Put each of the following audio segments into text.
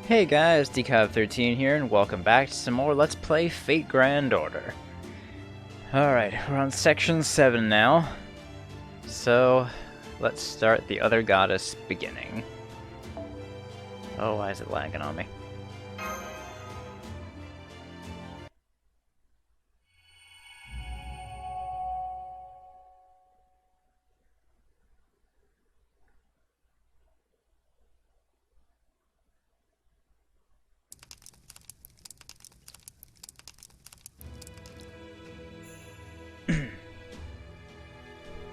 Hey guys, Decav13 here, and welcome back to some more Let's Play Fate Grand Order. Alright, we're on section 7 now. So, let's start the other goddess beginning. Oh, why is it lagging on me?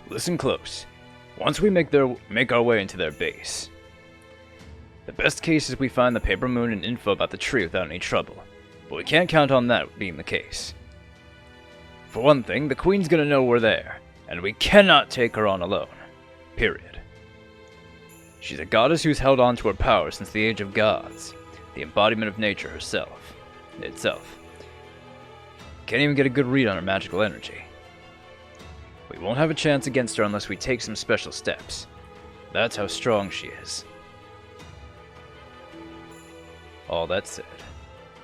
Listen close. Once we make our way into their base, the best case is we find the paper moon and info about the tree without any trouble, but we can't count on that being the case. For one thing, the Queen's gonna know we're there, and we cannot take her on alone. Period. She's a goddess who's held on to her power since the age of gods, the embodiment of nature itself. Can't even get a good read on her magical energy. We won't have a chance against her unless we take some special steps. That's how strong she is. All that said,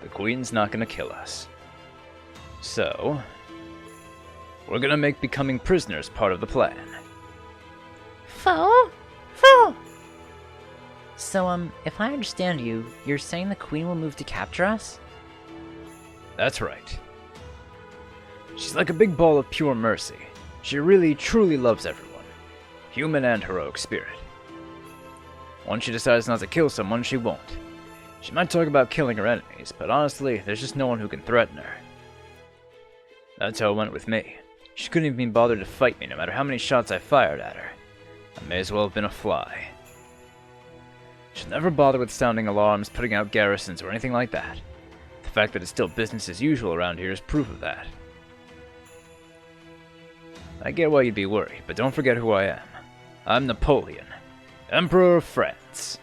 the Queen's not gonna kill us. So, we're gonna make becoming prisoners part of the plan. Foe? So, if I understand you, you're saying the Queen will move to capture us? That's right. She's like a big ball of pure mercy. She really, truly loves everyone, human and heroic spirit. Once she decides not to kill someone, she won't. She might talk about killing her enemies, but honestly, there's just no one who can threaten her. That's how it went with me. She couldn't even be bothered to fight me, no matter how many shots I fired at her. I may as well have been a fly. She'll never bother with sounding alarms, putting out garrisons, or anything like that. The fact that it's still business as usual around here is proof of that. I get why you'd be worried, but don't forget who I am. I'm Napoleon, Emperor of France.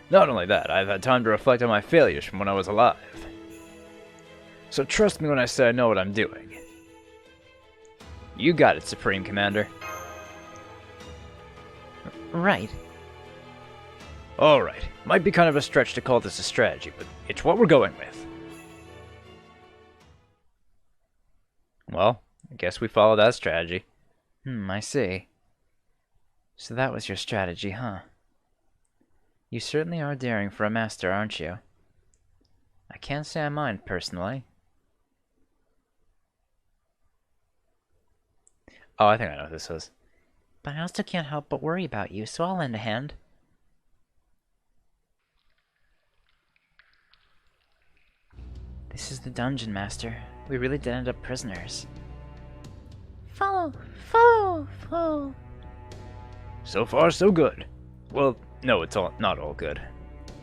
Not only that, I've had time to reflect on my failures from when I was alive. So trust me when I say I know what I'm doing. You got it, Supreme Commander. Right. Alright, might be kind of a stretch to call this a strategy, but it's what we're going with. Well, I guess we follow that strategy. I see. So that was your strategy, huh? You certainly are daring for a master, aren't you? I can't say I mind, personally. Oh, I think I know what this was. But I also can't help but worry about you, so I'll lend a hand. This is the dungeon, Master. We really did end up prisoners. Follow! So far, so good. Well, no, it's not all good.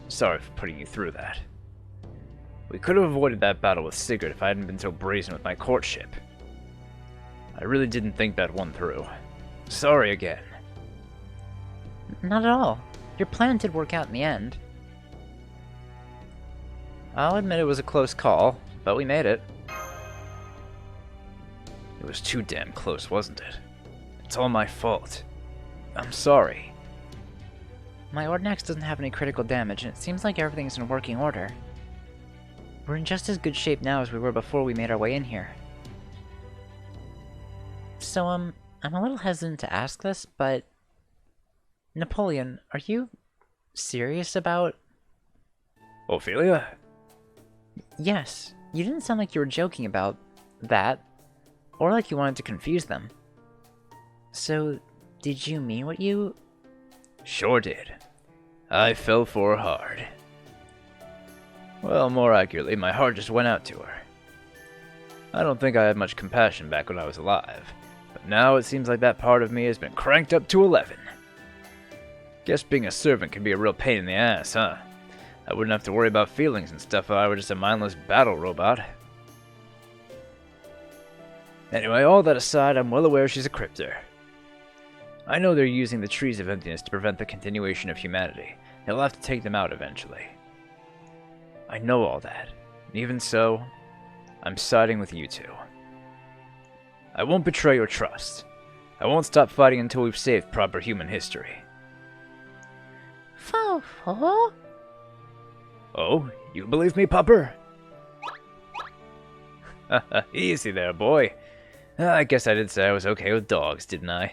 Sorry for putting you through that. We could have avoided that battle with Sigurd if I hadn't been so brazen with my courtship. I really didn't think that one through. Sorry again. Not at all. Your plan did work out in the end. I'll admit it was a close call, but we made it. It was too damn close, wasn't it? It's all my fault. I'm sorry. My Ordinax doesn't have any critical damage, and it seems like everything's in working order. We're in just as good shape now as we were before we made our way in here. So, I'm a little hesitant to ask this, but... Napoleon, are you serious about... Ophelia? Yes. You didn't sound like you were joking about that, or like you wanted to confuse them. So, did you mean what you... Sure did. I fell for her hard. Well, more accurately, my heart just went out to her. I don't think I had much compassion back when I was alive, but now it seems like that part of me has been cranked up to 11. Guess being a servant can be a real pain in the ass, huh? I wouldn't have to worry about feelings and stuff if I were just a mindless battle robot. Anyway, all that aside, I'm well aware she's a crypter. I know they're using the Trees of Emptiness to prevent the continuation of humanity. They'll have to take them out eventually. I know all that. And even so, I'm siding with you two. I won't betray your trust. I won't stop fighting until we've saved proper human history. Fo-fo? Oh, you believe me, pupper? Easy there, boy. I guess I did say I was okay with dogs, didn't I?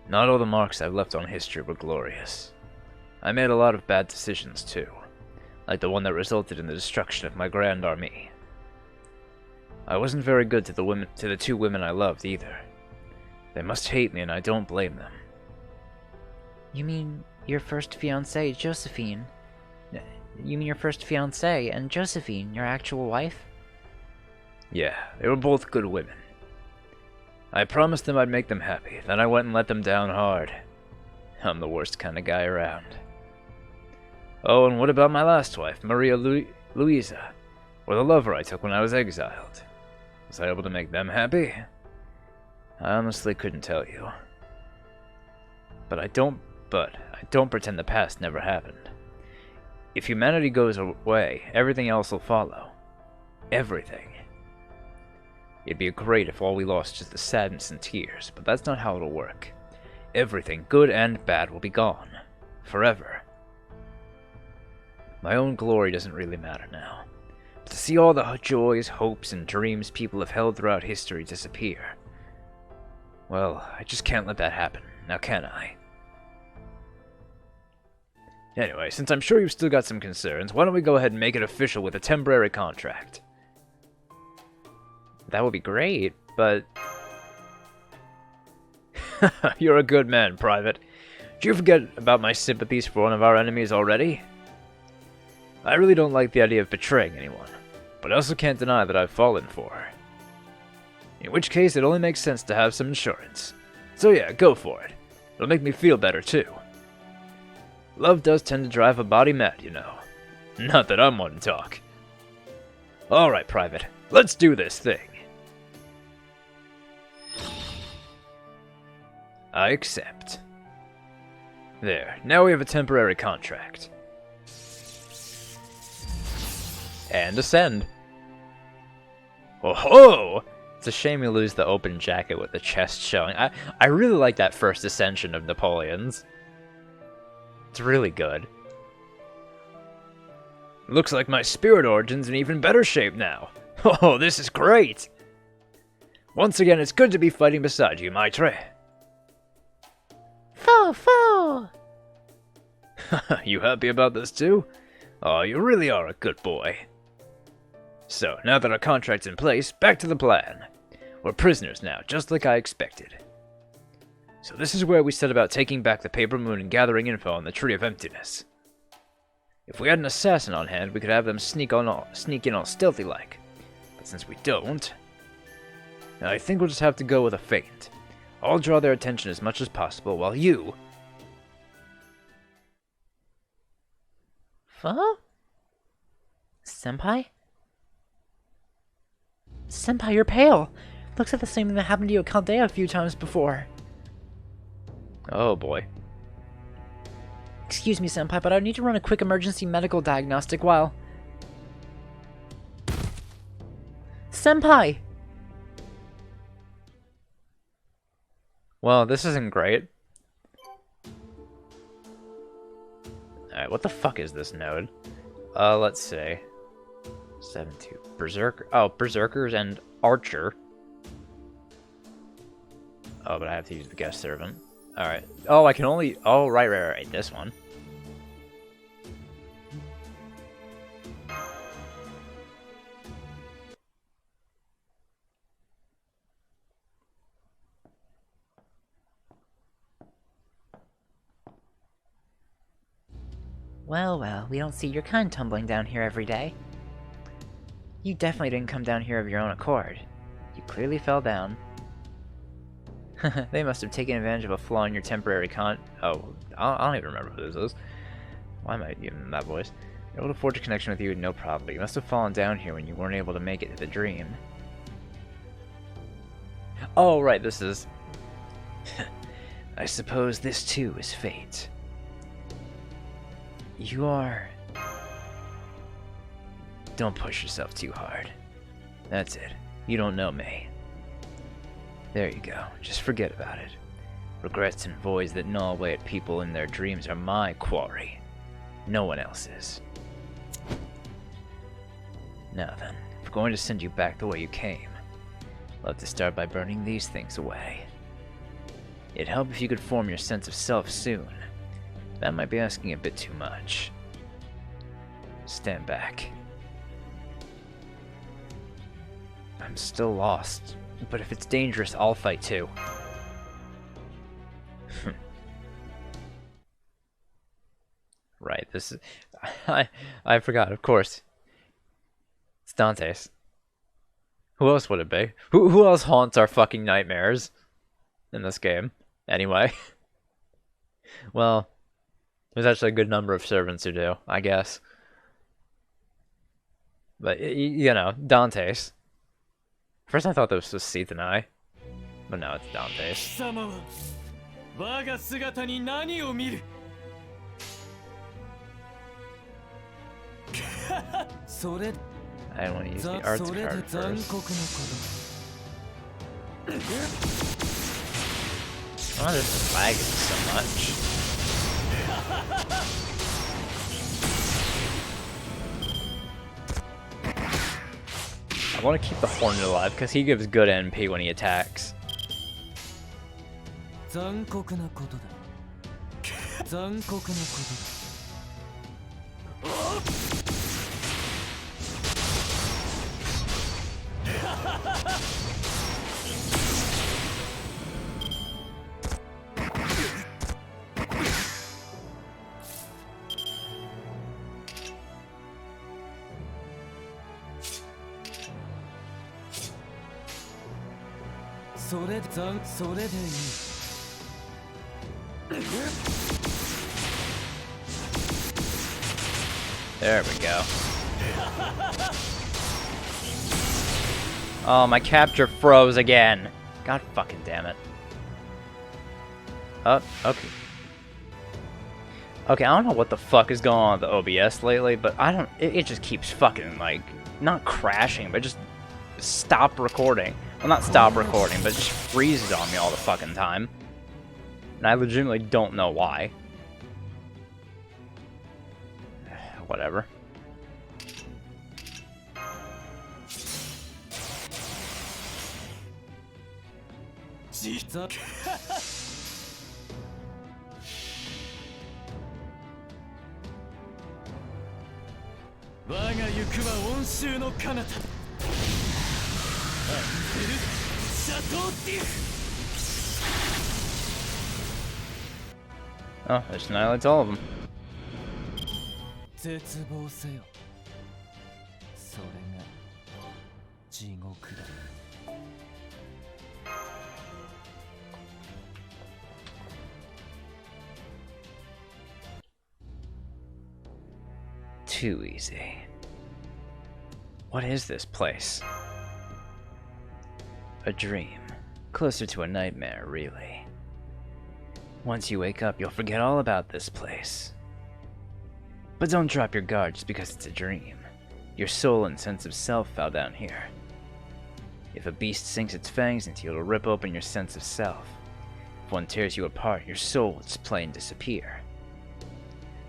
Not all the marks I've left on history were glorious. I made a lot of bad decisions, too, like the one that resulted in the destruction of my grand army. I wasn't very good to the two women I loved, either. They must hate me, and I don't blame them. You mean your first fiancée, Josephine? You mean your first fiancée and Josephine, your actual wife? Yeah, they were both good women. I promised them I'd make them happy, then I went and let them down hard. I'm the worst kind of guy around. Oh, and what about my last wife, Maria Luisa, or the lover I took when I was exiled? Was I able to make them happy? I honestly couldn't tell you. But I don't pretend the past never happened. If humanity goes away, everything else will follow. Everything. It'd be great if all we lost is the sadness and tears, but that's not how it'll work. Everything, good and bad, will be gone. Forever. My own glory doesn't really matter now. But to see all the joys, hopes, and dreams people have held throughout history disappear, well, I just can't let that happen, now can I? Anyway, since I'm sure you've still got some concerns, why don't we go ahead and make it official with a temporary contract? That would be great, but... You're a good man, Private. Did you forget about my sympathies for one of our enemies already? I really don't like the idea of betraying anyone, but I also can't deny that I've fallen for her. In which case, it only makes sense to have some insurance. So yeah, go for it. It'll make me feel better, too. Love does tend to drive a body mad, you know. Not that I'm one to talk. Alright, Private, let's do this thing. I accept. There, now we have a temporary contract. And ascend. Oh ho! It's a shame we lose the open jacket with the chest showing. I really like that first ascension of Napoleon's. It's really good. Looks like my spirit origin's in even better shape now. Oh, this is great! Once again, it's good to be fighting beside you, Maitre. Foo! You happy about this too? Oh, you really are a good boy. So, now that our contract's in place, back to the plan. We're prisoners now, just like I expected. So this is where we set about taking back the Paper Moon and gathering info on the Tree of Emptiness. If we had an assassin on hand, we could have them sneak in all stealthy-like. But since we don't, I think we'll just have to go with a feint. I'll draw their attention as much as possible, while you... Huh? Senpai? Senpai, you're pale! Looks like the same thing that happened to you at Caldea a few times before. Oh boy. Excuse me, Senpai, but I need to run a quick emergency medical diagnostic while... Senpai! Well, this isn't great. Alright, what the fuck is this node? Let's see. 7-2. Berserker. Oh, Berserkers and Archer. Oh, but I have to use the guest servant. Alright. Oh, I can only... Oh, right. This one. Well, we don't see your kind tumbling down here every day. You definitely didn't come down here of your own accord. You clearly fell down. They must have taken advantage of a flaw in your temporary Oh, I don't even remember who this is. Why am I using that voice? You're able to forge a connection with you with no problem, but you must have fallen down here when you weren't able to make it to the dream. Oh, right, this is... I suppose this too is fate. You are... Don't push yourself too hard. That's it. You don't know me. There you go. Just forget about it. Regrets and voids that gnaw away at people in their dreams are my quarry. No one else's. Now then, if we're going to send you back the way you came, we'll have to start by burning these things away. It'd help if you could form your sense of self soon. That might be asking a bit too much. Stand back. I'm still lost, but if it's dangerous, I'll fight too. Right, this is... I forgot, of course. It's Dante's. Who else would it be? Who else haunts our fucking nightmares in this game? Anyway. Well, there's actually a good number of servants who do, I guess. But, you know, Dante's. First I thought this was Seathanai, but no, it's Dante's. I want to use the arts card first. Oh, this lagging so much. I want to keep the Hornet alive because he gives good NP when he attacks. There we go. Oh, my capture froze again. God fucking damn it. Oh, okay. Okay, I don't know what the fuck is going on with the OBS lately, but I don't... It just keeps fucking, like, not crashing, but just stop recording. Well, not stop recording, but just freezes on me all the fucking time. And I legitimately don't know why. Whatever. Oh, I just annihilates all of them. Too easy. What is this place? A dream. Closer to a nightmare, really. Once you wake up, you'll forget all about this place. But don't drop your guard just because it's a dream. Your soul and sense of self fell down here. If a beast sinks its fangs into you, it'll rip open your sense of self. If one tears you apart, your soul will just plain disappear.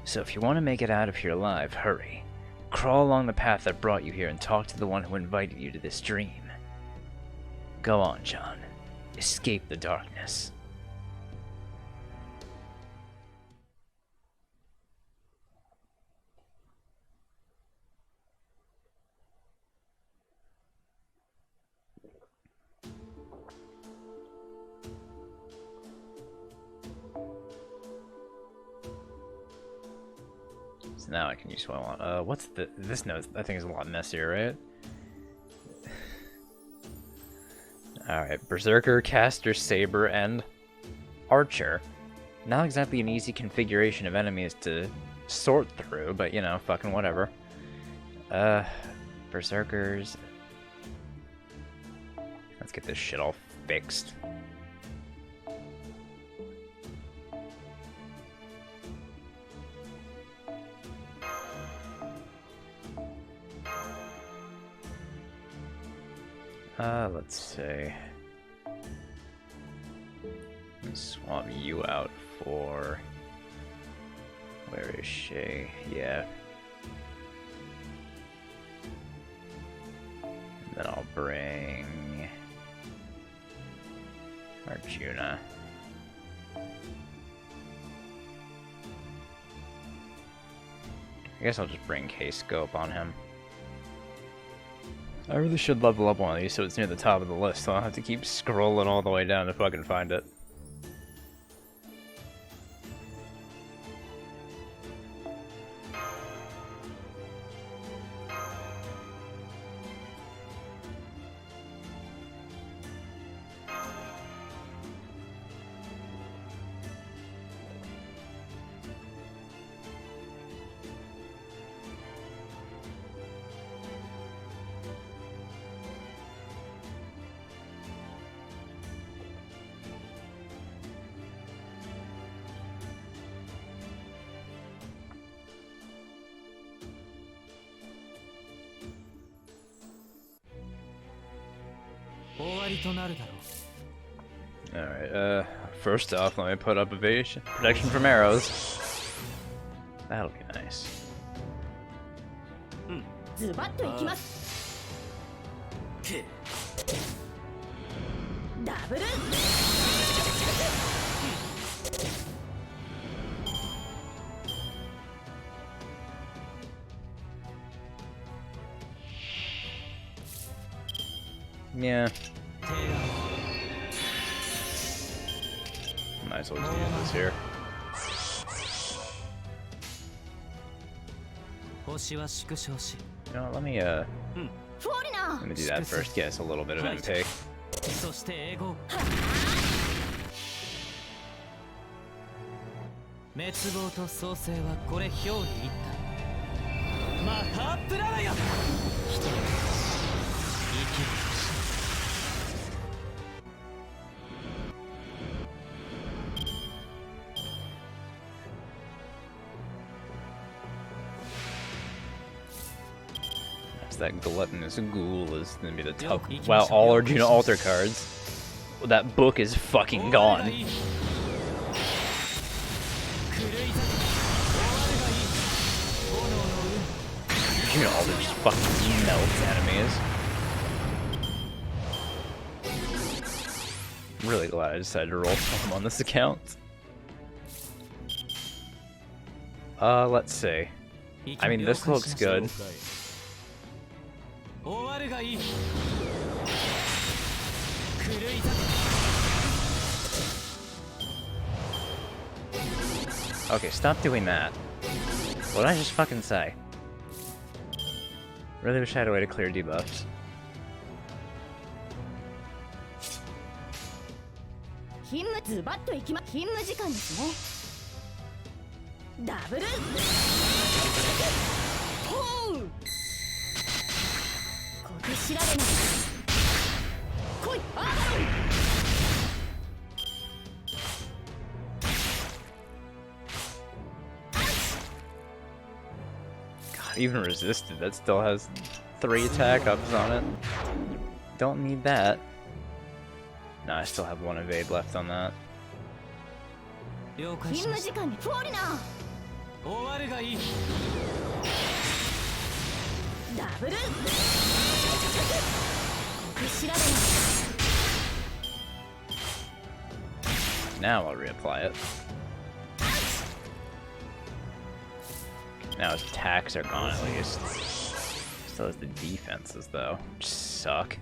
So if you want to make it out of here alive, hurry. Crawl along the path that brought you here and talk to the one who invited you to this dream. Go on, John. Escape the darkness. So now I can use what I want. What's this note? I think is a lot messier, right? Alright, Berserker, Caster, Saber, and Archer. Not exactly an easy configuration of enemies to sort through, but you know, fucking whatever. Berserkers. Let's get this shit all fixed. Let's see. Let's Want you out for... Where is she? Yeah. And then I'll bring... Arjuna. I guess I'll just bring K-Scope on him. I really should level up one of these so it's near the top of the list, so I'll have to keep scrolling all the way down to fucking find it. Alright, first off, let me put up evasion, protection from arrows. That'll be nice. Yeah. Might as well just use this here. You know what, let me do that first, get us a little bit of MP. That gluttonous ghoul is gonna be the tough. Wow, all Arjuna altar cards. Well, that book is fucking gone. Arjuna altar just fucking melts enemies. I'm really glad I decided to roll for him on this account. Let's see. I mean, this looks good. Okay, stop doing that. What did I just fucking say? Really wish I had a way to clear debuffs. God, even resisted, that still has 3 attack ups on it. Don't need that. No, I still have 1 evade left on that. Now I'll reapply it. Now his attacks are gone at least. Still has the defenses though, which suck.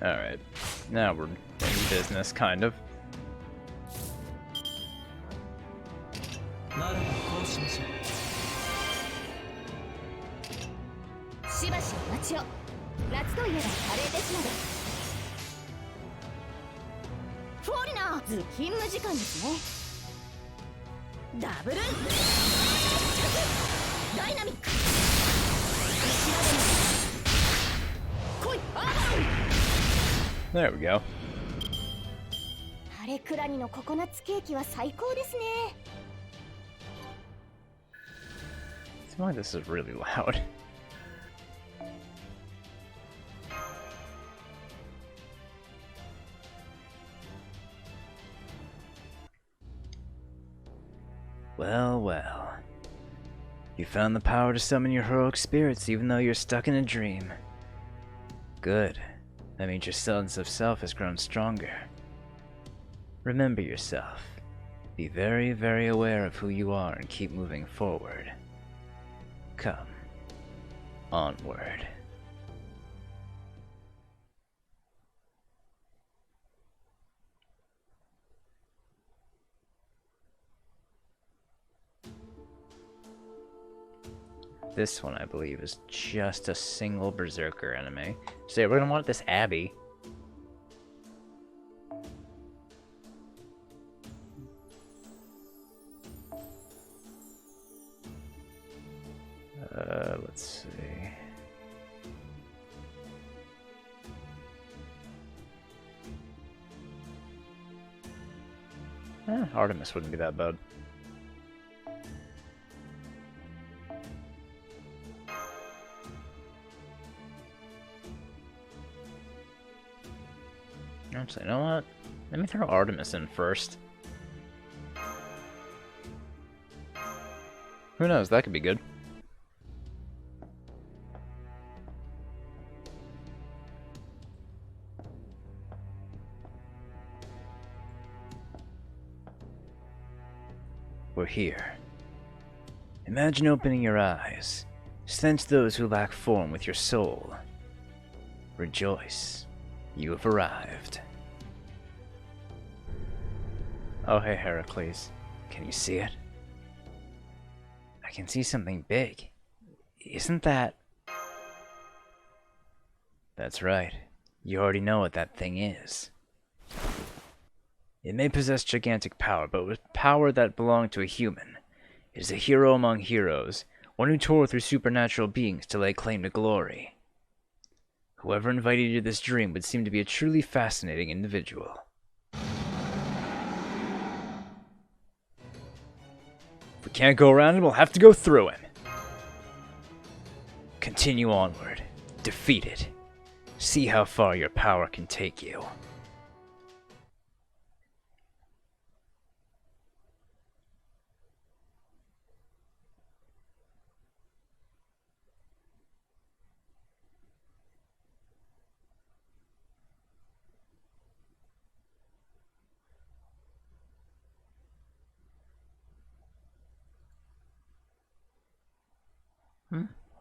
Alright, now we're in business, kind of. There we go. Seems like this is really loud. Well, well. You found the power to summon your heroic spirits even though you're stuck in a dream. Good. That means your sense of self has grown stronger. Remember yourself. Be very, very aware of who you are and keep moving forward. Come. Onward. This one, I believe, is just a single Berserker enemy. So yeah, we're gonna want this Abby. Let's see. Artemis wouldn't be that bad. Actually, you know what? Let me throw Artemis in first. Who knows? That could be good. We're here. Imagine opening your eyes. Sense those who lack form with your soul. Rejoice. You have arrived. Oh, hey, Heracles. Can you see it? I can see something big. Isn't that... That's right. You already know what that thing is. It may possess gigantic power, but with power that belonged to a human. It is a hero among heroes, one who tore through supernatural beings to lay claim to glory. Whoever invited you to this dream would seem to be a truly fascinating individual. If we can't go around him, we'll have to go through him. Continue onward. Defeat it. See how far your power can take you.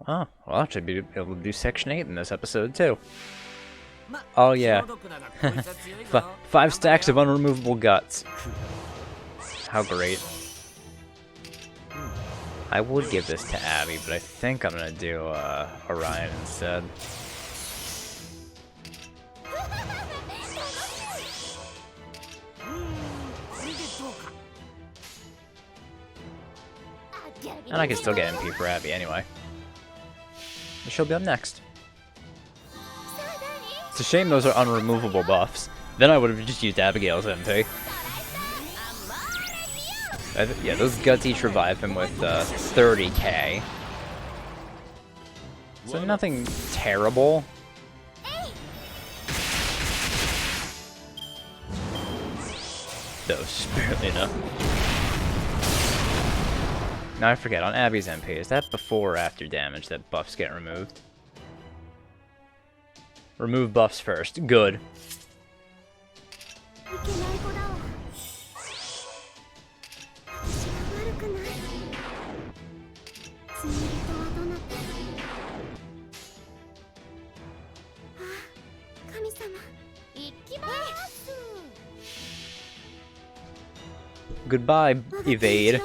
Oh, I'll actually be able to do Section 8 in this episode, too. Oh, yeah. 5 stacks of unremovable guts. How great. I would give this to Abby, but I think I'm gonna do Orion instead. And I can still get MP for Abby anyway. She'll be up next. It's a shame those are unremovable buffs. Then I would have just used Abigail's MP. Yeah, those guts each revive him with 30k. So nothing terrible. That was just barely enough. Now I forget, on Abby's MP, is that before or after damage that buffs get removed? Remove buffs first. Good. Goodbye, evade.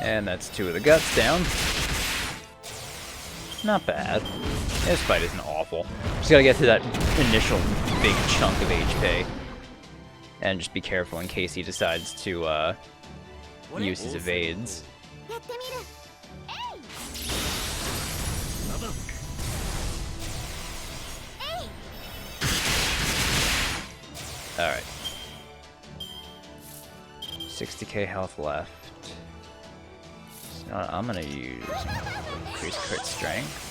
And that's 2 of the guts down. Not bad. This fight isn't awful. Just gotta get to that initial big chunk of HP. And just be careful in case he decides to use his evades. Alright. 60k health left. So I'm gonna use increased crit strength.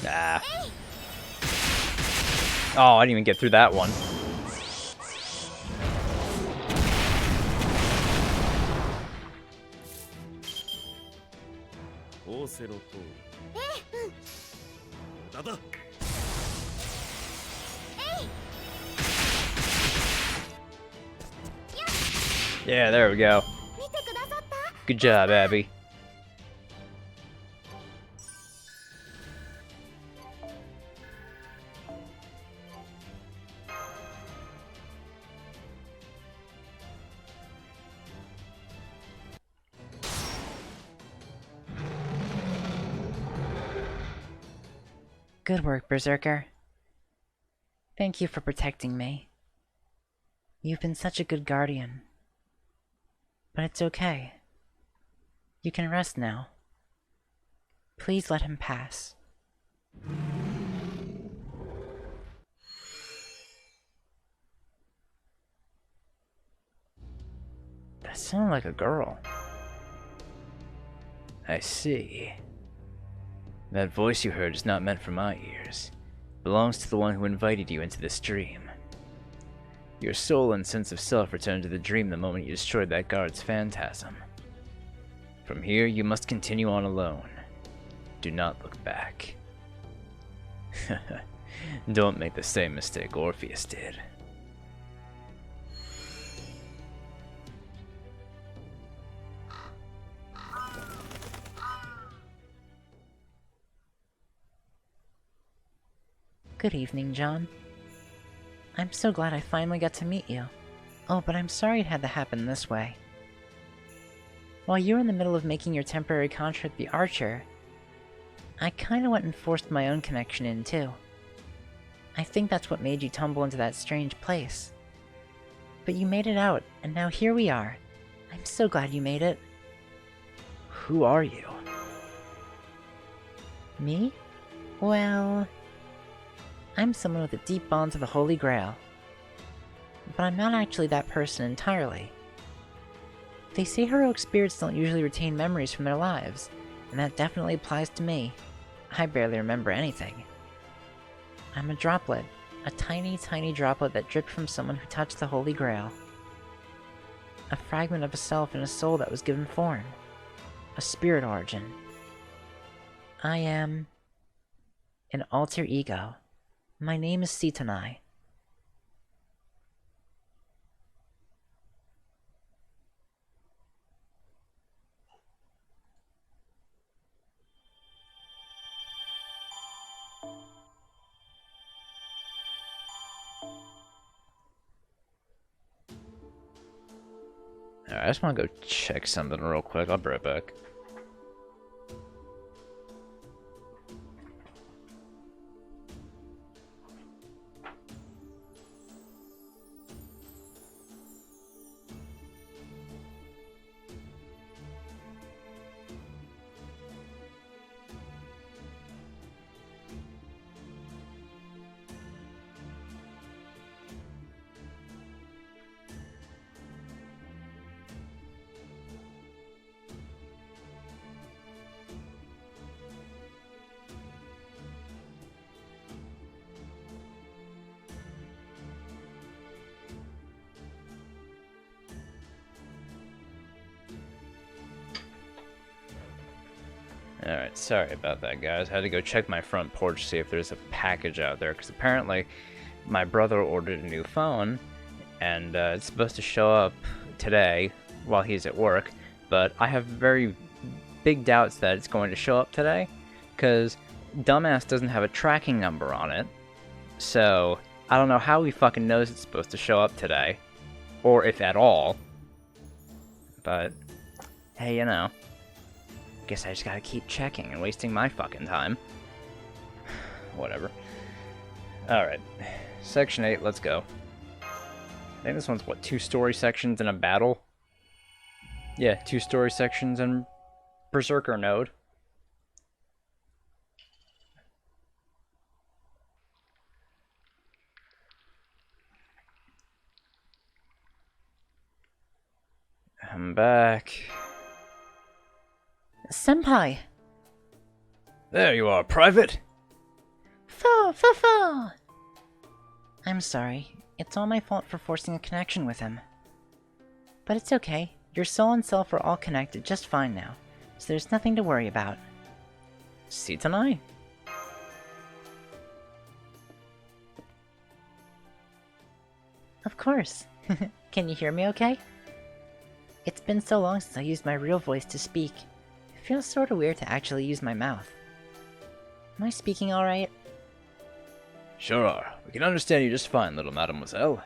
Ah. Oh, I didn't even get through that one. Yeah, there we go. Good job, Abby. Good work, Berserker. Thank you for protecting me. You've been such a good guardian. But it's okay. You can rest now. Please let him pass. That sounded like a girl. I see. That voice you heard is not meant for my ears. It belongs to the one who invited you into this dream. Your soul and sense of self returned to the dream the moment you destroyed that guard's phantasm. From here, you must continue on alone. Do not look back. Don't make the same mistake Orpheus did. Good evening, John. I'm so glad I finally got to meet you. Oh, but I'm sorry it had to happen this way. While you were in the middle of making your temporary contract with the Archer, I kinda went and forced my own connection in too. I think that's what made you tumble into that strange place. But you made it out, and now here we are. I'm so glad you made it. Who are you? Me? Well, I'm someone with a deep bond to the Holy Grail. But I'm not actually that person entirely. They say heroic spirits don't usually retain memories from their lives, and that definitely applies to me. I barely remember anything. I'm a droplet, a tiny, tiny droplet that dripped from someone who touched the Holy Grail. A fragment of a self and a soul that was given form. A spirit origin. I am an alter ego. My name is Sitanai. Alright, I just want to go check something real quick. I'll be right back. Alright, sorry about that, guys. I had to go check my front porch to see if there's a package out there, because apparently my brother ordered a new phone, and it's supposed to show up today while he's at work, but I have very big doubts that it's going to show up today, because dumbass doesn't have a tracking number on it, so I don't know how he fucking knows it's supposed to show up today, or if at all, but hey, you know. Guess I just gotta keep checking and wasting my fucking time. Whatever. Alright. Section 8, let's go. I think this one's, what, 2 story sections and a battle? Yeah, 2 story sections and Berserker node. I'm back. Senpai! There you are, Private! Fo! I'm sorry. It's all my fault for forcing a connection with him. But it's okay. Your soul and self are all connected just fine now, so there's nothing to worry about. Sitanai? Of course. Can you hear me okay? It's been so long since I used my real voice to speak. It feels sorta weird to actually use my mouth. Am I speaking alright? Sure are. We can understand you just fine, little mademoiselle.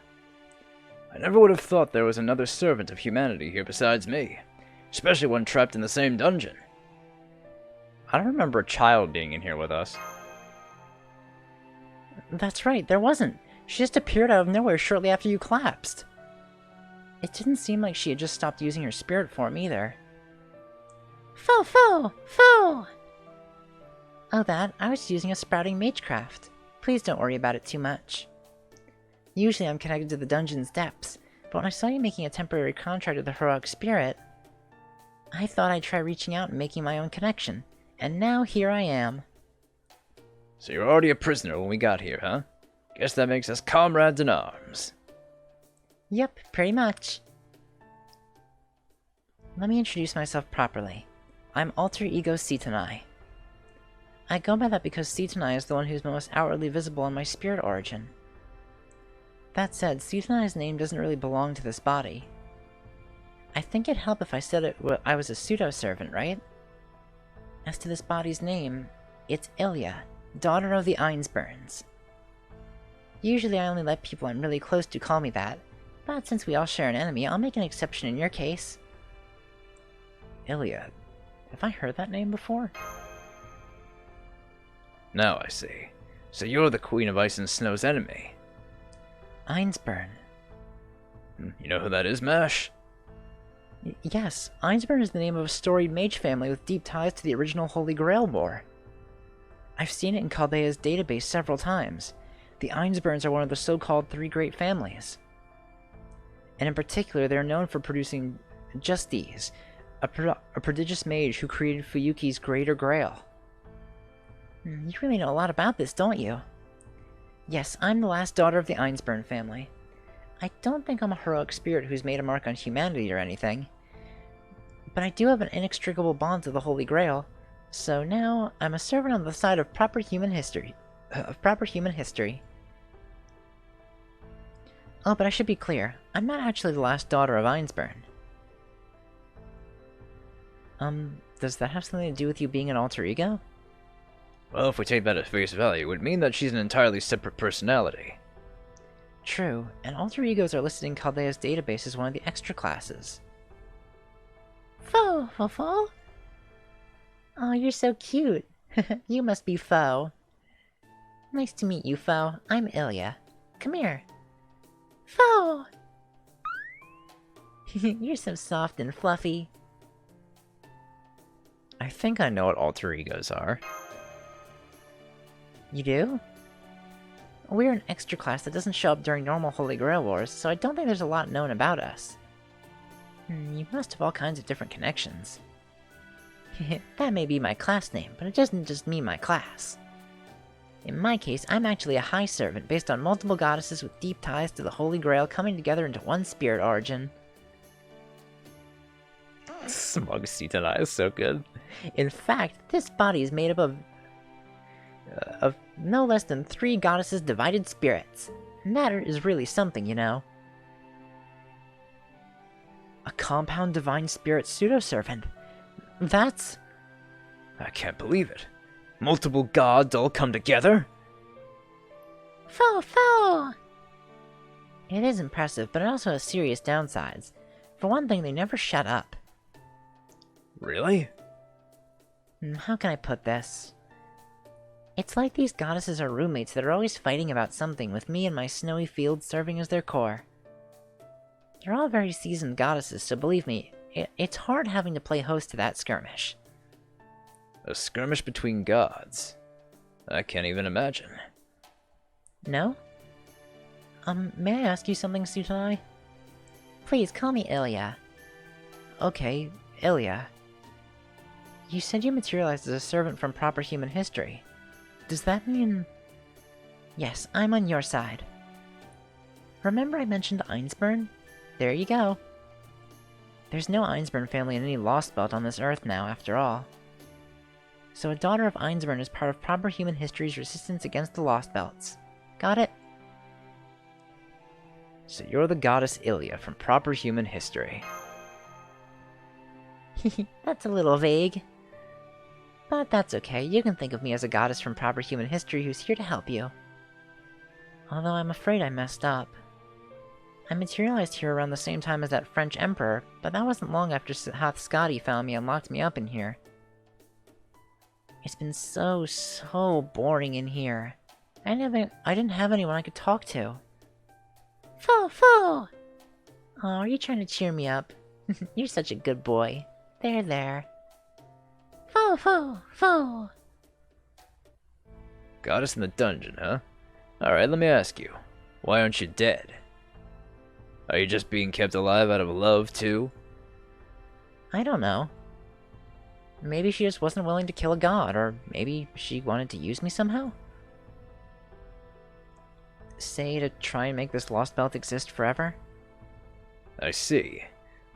I never would have thought there was another servant of humanity here besides me, especially one trapped in the same dungeon. I don't remember a child being in here with us. That's right, there wasn't. She just appeared out of nowhere shortly after you collapsed. It didn't seem like she had just stopped using her spirit form either. Fo! Oh, that? I was using a sprouting magecraft. Please don't worry about it too much. Usually I'm connected to the dungeon's depths, but when I saw you making a temporary contract with the heroic spirit, I thought I'd try reaching out and making my own connection. And now here I am. So you're already a prisoner when we got here, huh? Guess that makes us comrades in arms. Yep, pretty much. Let me introduce myself properly. I'm Alter Ego Sitanai. I go by that because Sitanai is the one who's most outwardly visible in my spirit origin. That said, Sitanai's name doesn't really belong to this body. I think it'd help if I said I was a pseudo-servant, right? As to this body's name, it's Ilya, daughter of the Einsburns. Usually I only let people I'm really close to call me that, but since we all share an enemy, I'll make an exception in your case. Ilya. Have I heard that name before? Now I see. So you're the Queen of Ice and Snow's enemy. Einsburn. You know who that is, Mash? Yes, Einsburn is the name of a storied mage family with deep ties to the original Holy Grail War. I've seen it in Chaldea's database several times. The Einsburns are one of the so-called Three Great Families. And in particular, they're known for producing Justies, a prodigious mage who created Fuyuki's Greater Grail. You really know a lot about this, don't you? Yes, I'm the last daughter of the Einsburn family. I don't think I'm a heroic spirit who's made a mark on humanity or anything. But I do have an inextricable bond to the Holy Grail, so now I'm a servant on the side of proper human history. Oh, but I should be clear. I'm not actually the last daughter of Einsburn. Does that have something to do with you being an alter ego? Well, if we take that at face value, it would mean that she's an entirely separate personality. True, and alter egos are listed in Chaldea's database as one of the extra classes. Fo! Oh, you're so cute. You must be Fo. Nice to meet you, Fo. I'm Ilya. Come here. Fo! You're so soft and fluffy. I think I know what alter egos are. You do? We're an extra class that doesn't show up during normal Holy Grail Wars, so I don't think there's a lot known about us. You must have all kinds of different connections. That may be my class name, but it doesn't just mean my class. In my case, I'm actually a high servant based on multiple goddesses with deep ties to the Holy Grail coming together into one spirit origin. Smug Sitanai is so good. In fact, this body is made up of no less than 3 goddesses' divided spirits. And that is really something, you know. A compound divine spirit pseudo-servant. That's... I can't believe it. Multiple gods all come together? Fo! It is impressive, but it also has serious downsides. For one thing, they never shut up. Really? How can I put this? It's like these goddesses are roommates that are always fighting about something, with me and my snowy fields serving as their core. They're all very seasoned goddesses, so believe me, it's hard having to play host to that skirmish. A skirmish between gods? I can't even imagine. No? May I ask you something, Sutanai? Please, call me Ilya. Okay, Ilya. You said you materialized as a servant from proper human history. Does that mean... Yes, I'm on your side. Remember I mentioned Einsburn? There you go. There's no Einsburn family in any Lost Belt on this Earth now, after all. So a daughter of Einsburn is part of proper human history's resistance against the Lost Belts. Got it? So you're the goddess Ilya from proper human history. That's a little vague. But that's okay, you can think of me as a goddess from proper human history who's here to help you. Although I'm afraid I messed up. I materialized here around the same time as that French emperor, but that wasn't long after Sahath Skadi found me and locked me up in here. It's been so boring in here. I didn't have anyone I could talk to. Foo! Oh, are you trying to cheer me up? You're such a good boy. There. Foo! Goddess in the dungeon, huh? Alright, let me ask you. Why aren't you dead? Are you just being kept alive out of love, too? I don't know. Maybe she just wasn't willing to kill a god, or maybe she wanted to use me somehow? Say, to try and make this Lost Belt exist forever? I see.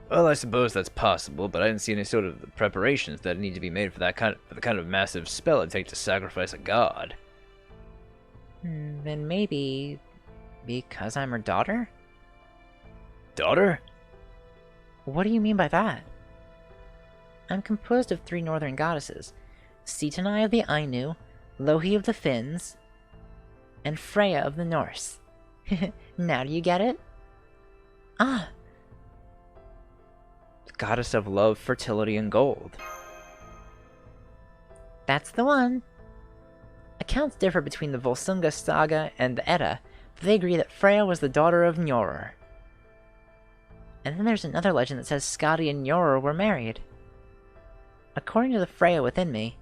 Well, I suppose that's possible, but I didn't see any sort of preparations that need to be made for the kind of massive spell it'd take to sacrifice a god. Then maybe... because I'm her daughter? Daughter? What do you mean by that? I'm composed of 3 northern goddesses. Setonai of the Ainu, Lohi of the Finns, and Freya of the Norse. Now do you get it? Ah! The goddess of love, fertility, and gold. That's the one! Accounts differ between the Volsunga saga and the Edda, but they agree that Freya was the daughter of Njorur. And then there's another legend that says Skadi and Njorur were married. According to the Freya within me,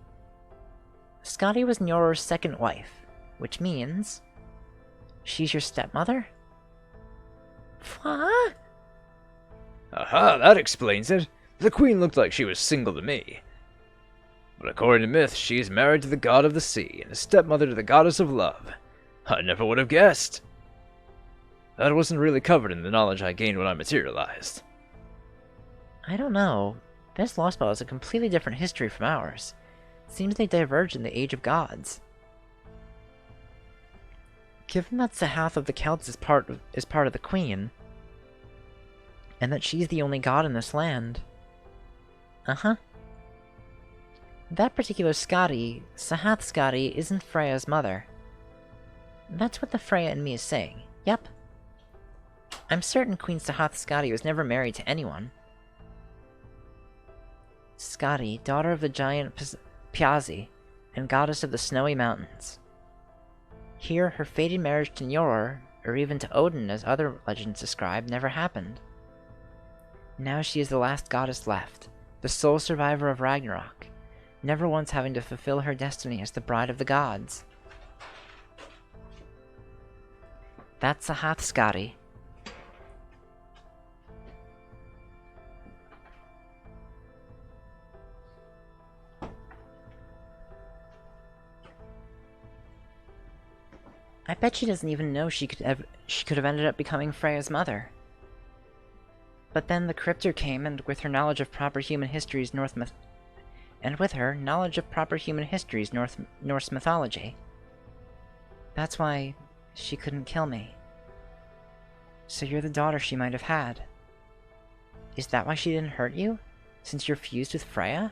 Skadi was Njorur's second wife, which means... she's your stepmother? What? Aha, that explains it. The queen looked like she was single to me. But according to myth, she's married to the god of the sea and a stepmother to the goddess of love. I never would have guessed. That wasn't really covered in the knowledge I gained when I materialized. I don't know. This Lost Belt has a completely different history from ours. Seems they diverged in the Age of Gods. Given that Sahath of the Celts is part of the Queen, and that she's the only god in this land... That particular Skadi, Sahath Skadi, isn't Freya's mother. That's what the Freya in me is saying. Yep. I'm certain Queen Sahath Skadi was never married to anyone. Skadi, daughter of the giant Piazzi, and goddess of the snowy mountains. Here, her fated marriage to Njorur, or even to Odin as other legends describe, never happened. Now she is the last goddess left, the sole survivor of Ragnarok, never once having to fulfill her destiny as the bride of the gods. That's Sahath Skadi. I bet she doesn't even know she could have ended up becoming Freya's mother. But then the Cryptor came, and with her knowledge of proper human history's Norse mythology. That's why she couldn't kill me. So you're the daughter she might have had. Is that why she didn't hurt you? Since you're fused with Freya?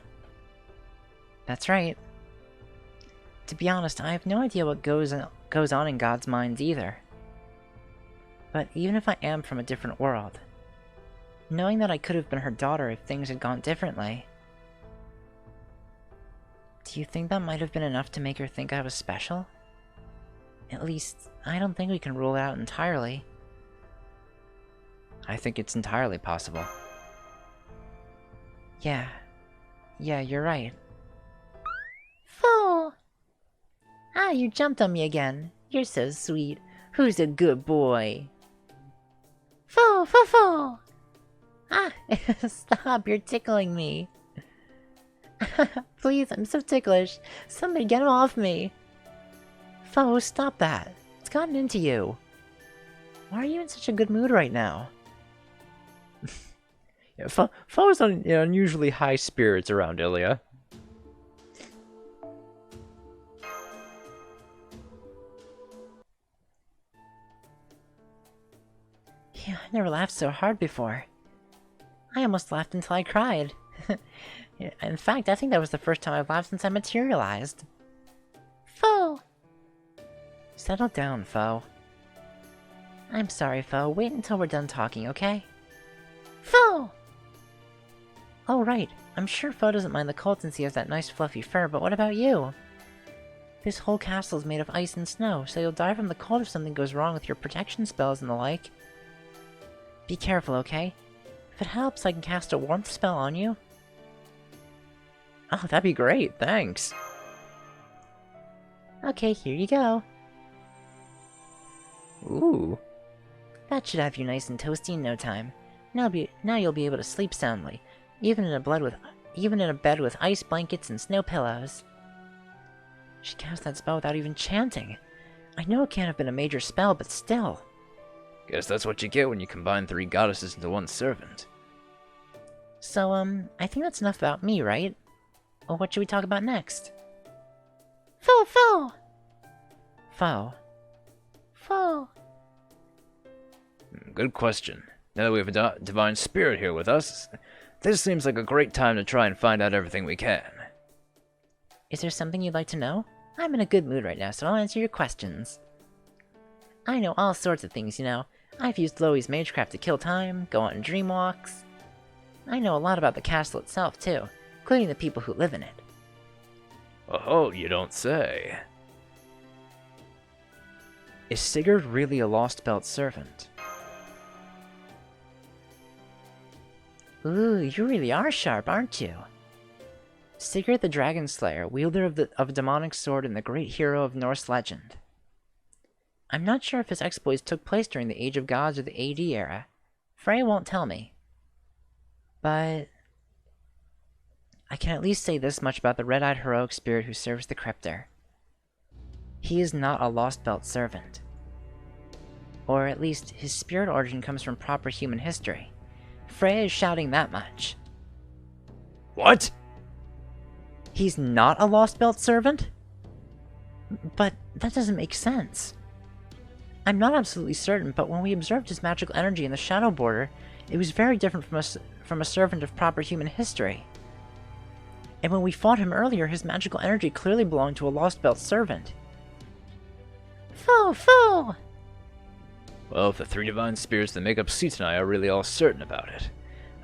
That's right. To be honest, I have no idea what goes on in God's minds either. But even if I am from a different world, knowing that I could have been her daughter if things had gone differently, do you think that might have been enough to make her think I was special? At least, I don't think we can rule it out entirely. I think it's entirely possible. Yeah, you're right. Fool! Ah, you jumped on me again. You're so sweet. Who's a good boy? Fool! Ah! Stop, you're tickling me. Please, I'm so ticklish. Somebody get him off me. Foe, stop that. It's gotten into you. Why are you in such a good mood right now? Yeah, Foe's on unusually high spirits around Ilya. Yeah, I never laughed so hard before. I almost laughed until I cried. In fact, I think that was the first time I've laughed since I materialized. Foe! Settle down, Foe. I'm sorry, Foe. Wait until we're done talking, okay? Foe! Oh, right. I'm sure Foe doesn't mind the cold since he has that nice fluffy fur, but what about you? This whole castle is made of ice and snow, so you'll die from the cold if something goes wrong with your protection spells and the like. Be careful, okay? If it helps, I can cast a warmth spell on you. Oh, that'd be great, thanks. Okay, here you go. Ooh. That should have you nice and toasty in no time. Now you'll be able to sleep soundly, even in a bed with ice blankets and snow pillows. She cast that spell without even chanting. I know it can't have been a major spell, but still. Guess that's what you get when you combine 3 goddesses into one servant. So, I think that's enough about me, right? Well, what should we talk about next? Foe! Foe! Foe. Foe. Good question. Now that we have a divine spirit here with us, this seems like a great time to try and find out everything we can. Is there something you'd like to know? I'm in a good mood right now, so I'll answer your questions. I know all sorts of things, you know. I've used Loe's magecraft to kill time, go on dream walks. I know a lot about the castle itself, too, including the people who live in it. Oh, you don't say. Is Sigurd really a Lost Belt servant? Ooh, you really are sharp, aren't you? Sigurd the Dragon Slayer, wielder of a demonic sword and the great hero of Norse legend. I'm not sure if his exploits took place during the Age of Gods or the AD era. Frey won't tell me. But I can at least say this much about the red-eyed heroic spirit who serves the Cryptor. He is not a Lost Belt servant. Or at least, his spirit origin comes from proper human history. Freya is shouting that much. What? He's not a Lost Belt servant? But that doesn't make sense. I'm not absolutely certain, but when we observed his magical energy in the Shadow Border, it was very different from a servant of proper human history. And when we fought him earlier, his magical energy clearly belonged to a Lost Belt servant. Foe! Foe! Well, if the 3 divine spirits that make up Seatonai are really all certain about it,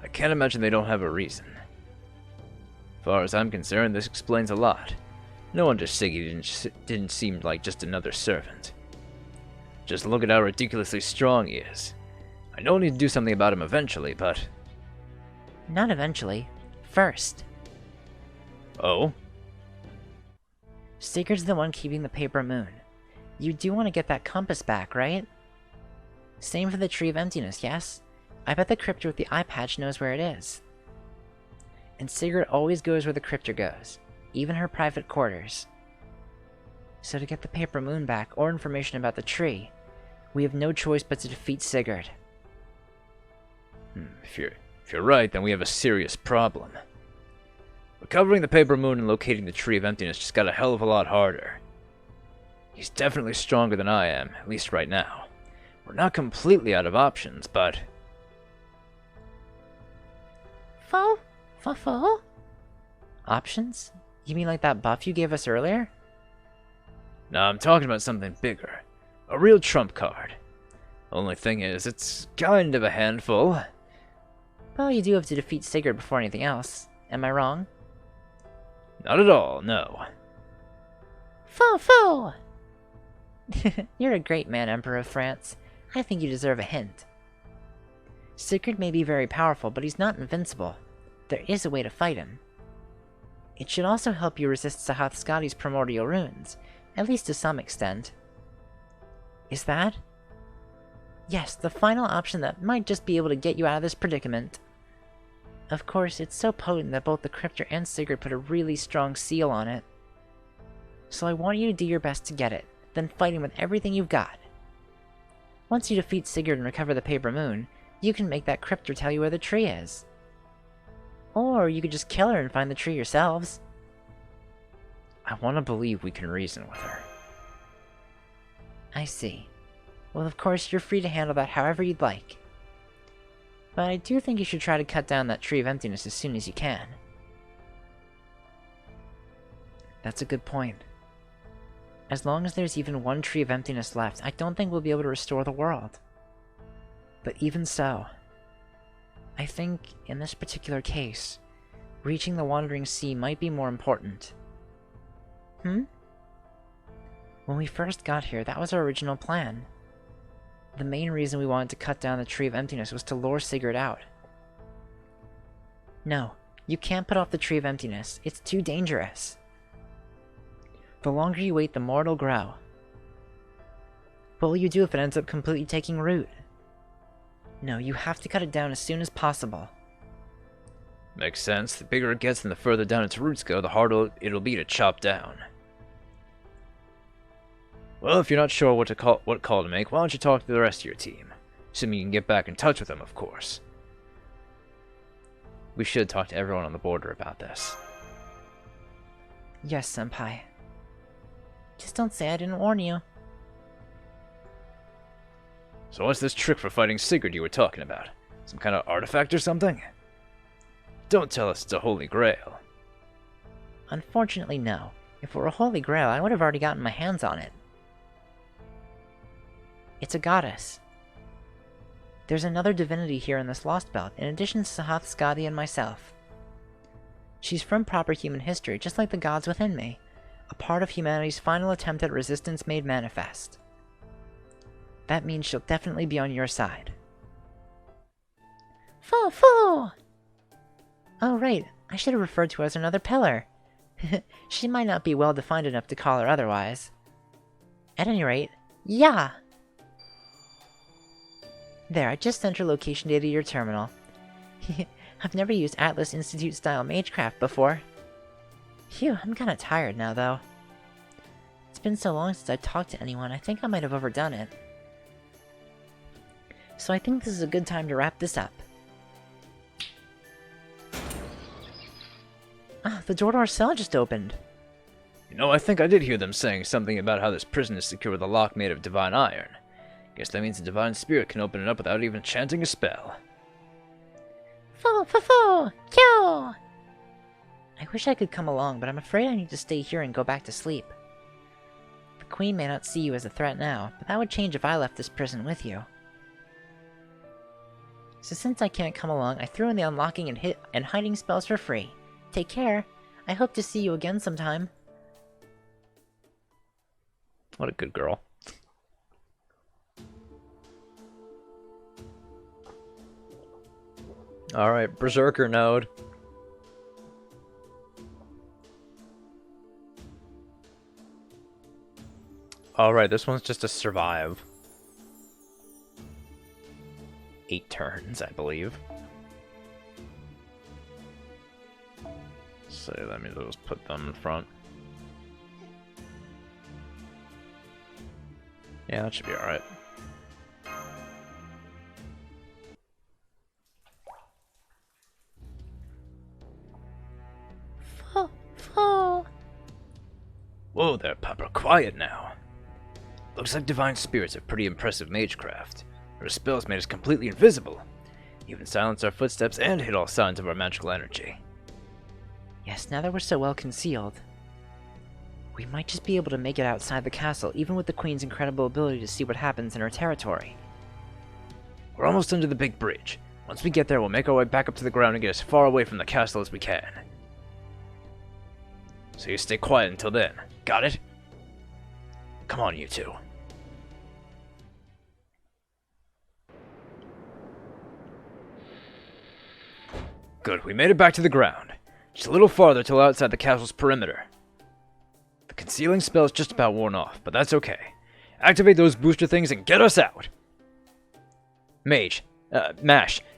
I can't imagine they don't have a reason. As far as I'm concerned, this explains a lot. No wonder Siggy didn't seem like just another servant. Just look at how ridiculously strong he is. I know I need to do something about him eventually, but... Not eventually. First. Oh? Sigurd's the one keeping the paper moon. You do want to get that compass back, right? Same for the Tree of Emptiness, yes? I bet the Cryptor with the eye patch knows where it is. And Sigurd always goes where the Cryptor goes, even her private quarters. So to get the paper moon back, or information about the tree, we have no choice but to defeat Sigurd. If you're right, then we have a serious problem. Recovering the paper moon and locating the Tree of Emptiness just got a hell of a lot harder. He's definitely stronger than I am, at least right now. We're not completely out of options, but... Foe? Foe? Options? You mean like that buff you gave us earlier? No, I'm talking about something bigger. A real trump card. Only thing is, it's kind of a handful. Well, you do have to defeat Sigurd before anything else. Am I wrong? Not at all, no. Foe! You're a great man, Emperor of France. I think you deserve a hint. Sigurd may be very powerful, but he's not invincible. There is a way to fight him. It should also help you resist Sahath Skadi's primordial runes, at least to some extent. Is that? Yes, the final option that might just be able to get you out of this predicament. Of course, it's so potent that both the Cryptor and Sigurd put a really strong seal on it. So I want you to do your best to get it, then fight him with everything you've got. Once you defeat Sigurd and recover the Paper Moon, you can make that Cryptor tell you where the tree is. Or you could just kill her and find the tree yourselves. I want to believe we can reason with her. I see. Well, of course, you're free to handle that however you'd like. But I do think you should try to cut down that Tree of Emptiness as soon as you can. That's a good point. As long as there's even one Tree of Emptiness left, I don't think we'll be able to restore the world. But even so, I think, in this particular case, reaching the Wandering Sea might be more important. Hmm? When we first got here, that was our original plan. The main reason we wanted to cut down the Tree of Emptiness was to lure Sigurd out. No, you can't put off the Tree of Emptiness. It's too dangerous. The longer you wait, the more it'll grow. What will you do if it ends up completely taking root? No, you have to cut it down as soon as possible. Makes sense. The bigger it gets and the further down its roots go, the harder it'll be to chop down. Well, if you're not sure what call to make, why don't you talk to the rest of your team? Assuming you can get back in touch with them, of course. We should talk to everyone on the border about this. Yes, Senpai. Just don't say I didn't warn you. So what's this trick for fighting Sigurd you were talking about? Some kind of artifact or something? Don't tell us it's a holy grail. Unfortunately, no. If it were a holy grail, I would have already gotten my hands on it. It's a goddess. There's another divinity here in this Lost Belt, in addition to Sahath, Skadi, and myself. She's from proper human history, just like the gods within me. A part of humanity's final attempt at resistance made manifest. That means she'll definitely be on your side. Foo! Oh, right. I should have referred to her as another pillar. She might not be well-defined enough to call her otherwise. At any rate, yeah! There, I just sent her location data to your terminal. I've never used Atlas Institute-style magecraft before. Phew, I'm kinda tired now, though. It's been so long since I've talked to anyone, I think I might have overdone it. So I think this is a good time to wrap this up. Ah, the door to our cell just opened. You know, I think I did hear them saying something about how this prison is secure with a lock made of divine iron. Guess that means the divine spirit can open it up without even chanting a spell. Foo! Kyo! I wish I could come along, but I'm afraid I need to stay here and go back to sleep. The Queen may not see you as a threat now, but that would change if I left this prison with you. So since I can't come along, I threw in the unlocking and hiding spells for free. Take care. I hope to see you again sometime. What a good girl. Alright, Berserker node. Alright, this one's just to survive. 8 turns, I believe. So let me just put them in front. Yeah, that should be alright. Foo! Whoa there, Papa, quiet now. Looks like divine spirits have pretty impressive magecraft. Her spells made us completely invisible. Even silence our footsteps and hid all signs of our magical energy. Yes, now that we're so well concealed, we might just be able to make it outside the castle, even with the Queen's incredible ability to see what happens in her territory. We're almost under the big bridge. Once we get there, we'll make our way back up to the ground and get as far away from the castle as we can. So you stay quiet until then. Got it? Come on, you two. Good, we made it back to the ground. Just a little farther till outside the castle's perimeter. The concealing spell is just about worn off, but that's okay. Activate those booster things and get us out! Mash,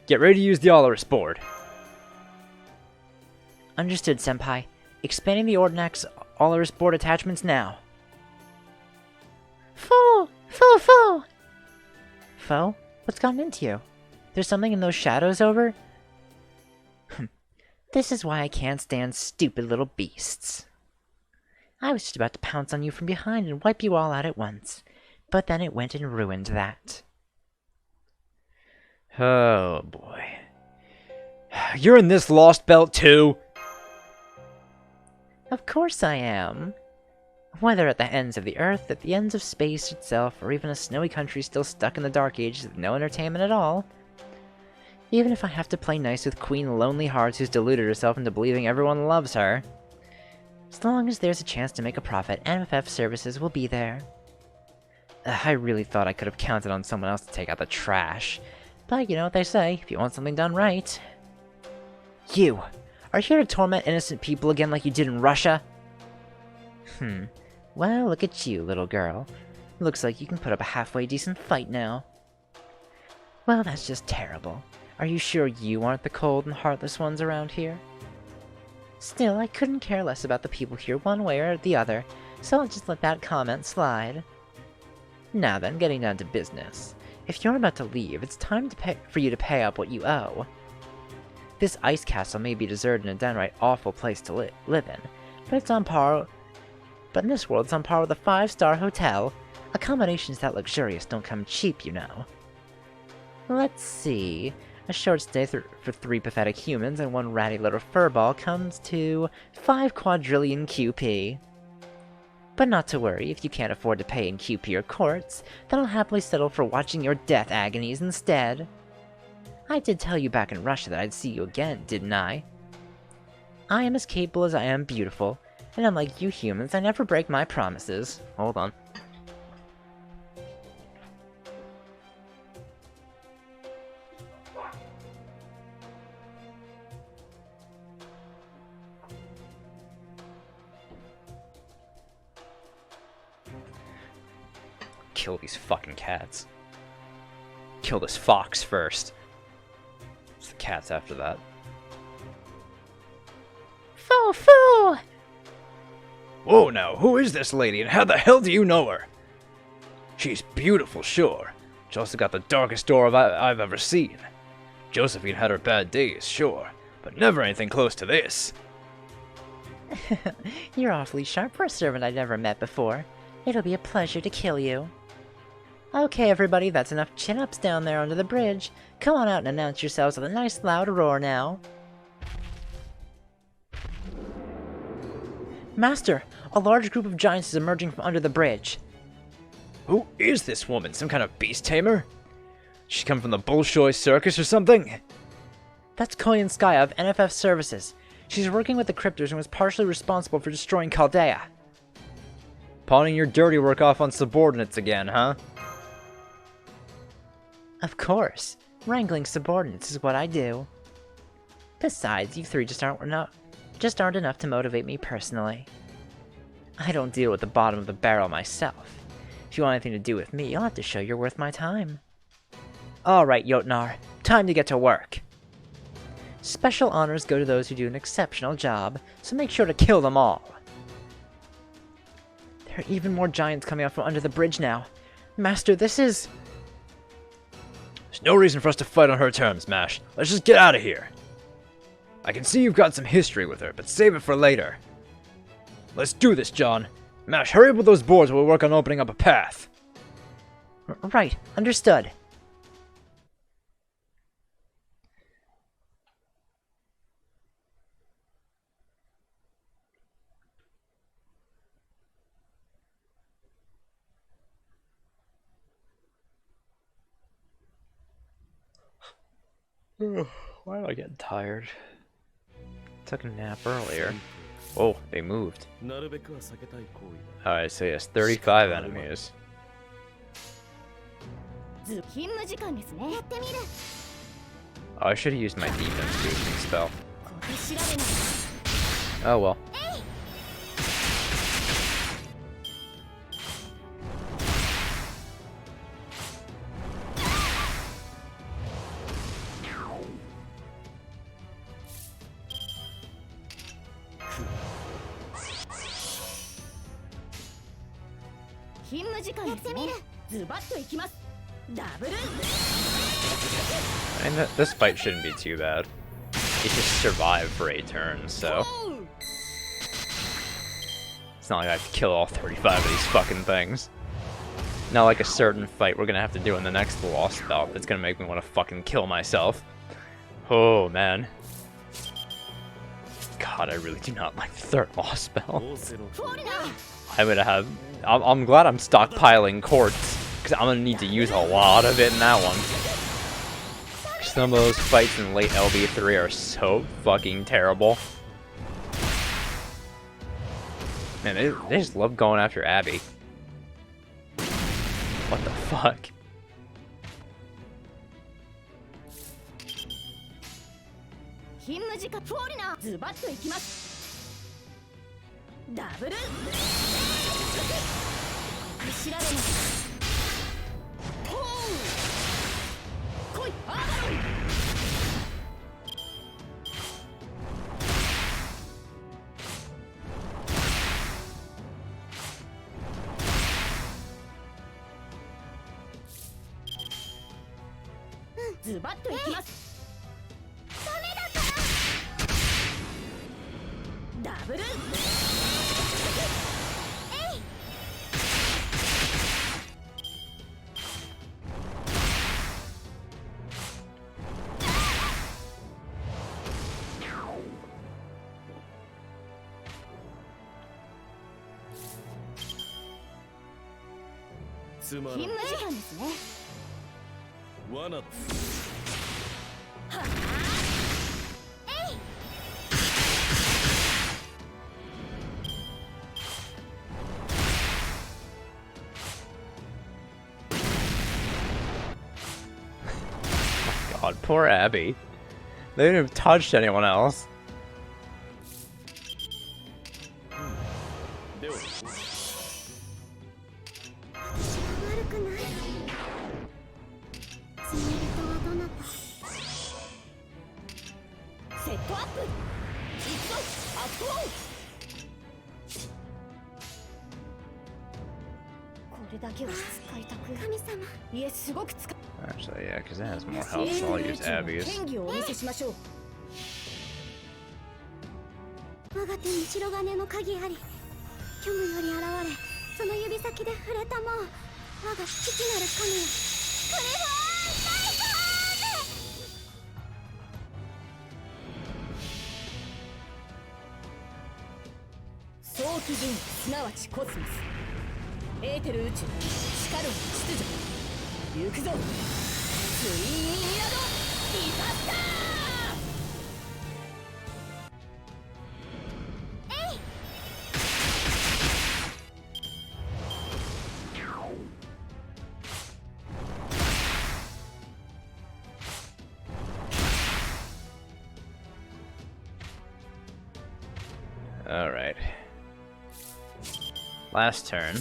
get ready to use the Olaris board. Understood, Senpai. Expanding the Ordinax Olaris board attachments now. Foe! Foe! Foe! Foe? What's gotten into you? There's something in those shadows over? This is why I can't stand stupid little beasts. I was just about to pounce on you from behind and wipe you all out at once, but then it went and ruined that. Oh boy. You're in this lost belt too? Of course I am. Whether at the ends of the earth, at the ends of space itself, or even a snowy country still stuck in the Dark Ages with no entertainment at all. Even if I have to play nice with Queen Lonely Hearts who's deluded herself into believing everyone loves her. As long as there's a chance to make a profit, MFF services will be there. I really thought I could have counted on someone else to take out the trash. But you know what they say, if you want something done right. You! Are you here to torment innocent people again like you did in Russia? Well, look at you, little girl. Looks like you can put up a halfway decent fight now. Well, that's just terrible. Are you sure you aren't the cold and heartless ones around here? Still, I couldn't care less about the people here one way or the other, so I'll just let that comment slide. Now then, getting down to business. If you're about to leave, it's time for you to pay up what you owe. This ice castle may be deserted and a downright awful place to live in, but in this world it's on par with a 5-star hotel. Accommodations that luxurious don't come cheap, you know. Let's see. A short stay for 3 pathetic humans and 1 ratty little furball comes to 5 quadrillion QP. But not to worry, if you can't afford to pay in QP or quartz, then I'll happily settle for watching your death agonies instead. I did tell you back in Russia that I'd see you again, didn't I? I am as capable as I am beautiful, and unlike you humans, I never break my promises. Hold on. Kill these fucking cats. Kill this fox first. It's the cats after that. Foo foo! Whoa now, who is this lady and how the hell do you know her? She's beautiful, sure. She also got the darkest aura I've ever seen. Josephine had her bad days, sure, but never anything close to this. You're awfully sharp for a servant I've never met before. It'll be a pleasure to kill you. Okay, everybody, that's enough chin-ups down there under the bridge. Come on out and announce yourselves with a nice loud roar now. Master, a large group of giants is emerging from under the bridge. Who is this woman? Some kind of beast tamer? She come from the Bolshoi Circus or something? That's Koyan Skya of NFF Services. She's working with the Cryptors and was partially responsible for destroying Chaldea. Pawning your dirty work off on subordinates again, huh? Of course. Wrangling subordinates is what I do. Besides, you 3 just aren't enough to motivate me personally. I don't deal with the bottom of the barrel myself. If you want anything to do with me, you'll have to show you're worth my time. Alright, Jotnar. Time to get to work. Special honors go to those who do an exceptional job, so make sure to kill them all. There are even more giants coming up from under the bridge now. Master, this is... There's no reason for us to fight on her terms, Mash. Let's just get out of here. I can see you've got some history with her, but save it for later. Let's do this, John. Mash, hurry up with those boards while we work on opening up a path. Right, understood. Why am I getting tired? Took a nap earlier. Oh, they moved. Alright, so yes, 35 enemies. Oh, I should have used my defense boosting spell. Oh well. 勤務時間ですね。ズバッといきます。ダブル。 I mean, this fight shouldn't be too bad. It just survived for 8 turns, so it's not like I have to kill all 35 of these fucking things. Not like a certain fight we're gonna have to do in the next lost belt that's gonna make me want to fucking kill myself. Oh man. God, I really do not like the third lost belt. I'm glad I'm stockpiling quartz, because I'm gonna need to use a lot of it in that one. Some of those fights in late LB3 are so fucking terrible. Man, they just love going after Abby. What the fuck? God, poor Abby. They didn't have touched anyone else. Actually, yeah, because it has more health, so I'll use Abby's. Alright. Last turn.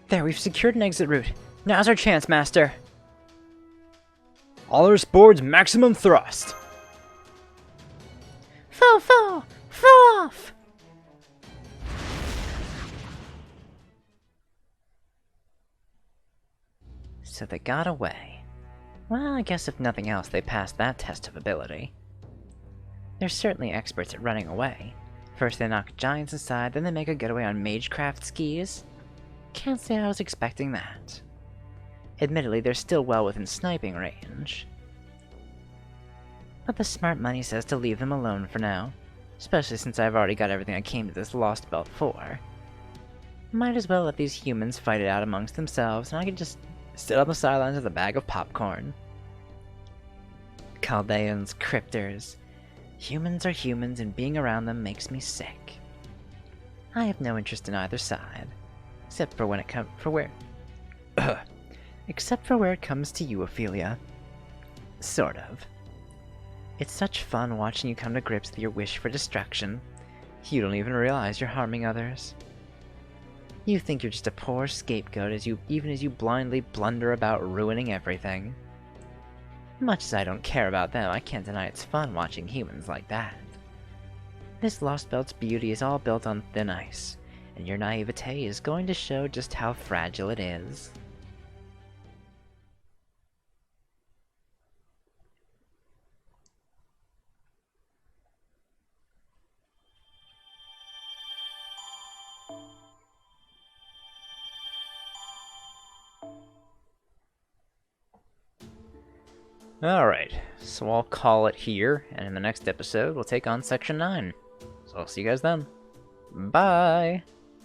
There, we've secured an exit route. Now's our chance, Master. All our boards, maximum thrust. Fall off! So they got away. Well, I guess if nothing else, they passed that test of ability. They're certainly experts at running away. First they knock giants aside, then they make a getaway on magecraft skis. Can't say I was expecting that. Admittedly, they're still well within sniping range. But the smart money says to leave them alone for now, especially since I've already got everything I came to this Lost Belt for. Might as well let these humans fight it out amongst themselves, and I can just sit on the sidelines with a bag of popcorn. Chaldeans, cryptors. Humans are humans, and being around them makes me sick. I have no interest in either side, except for when it comes except for where it comes to you, Ophelia. Sort of. It's such fun watching you come to grips with your wish for destruction. You don't even realize you're harming others. You think you're just a poor scapegoat even as you blindly blunder about ruining everything. Much as I don't care about them, I can't deny it's fun watching humans like that. This Lost Belt's beauty is all built on thin ice, and your naivete is going to show just how fragile it is. Alright, so I'll call it here, and in the next episode we'll take on Section 9. So I'll see you guys then. Bye!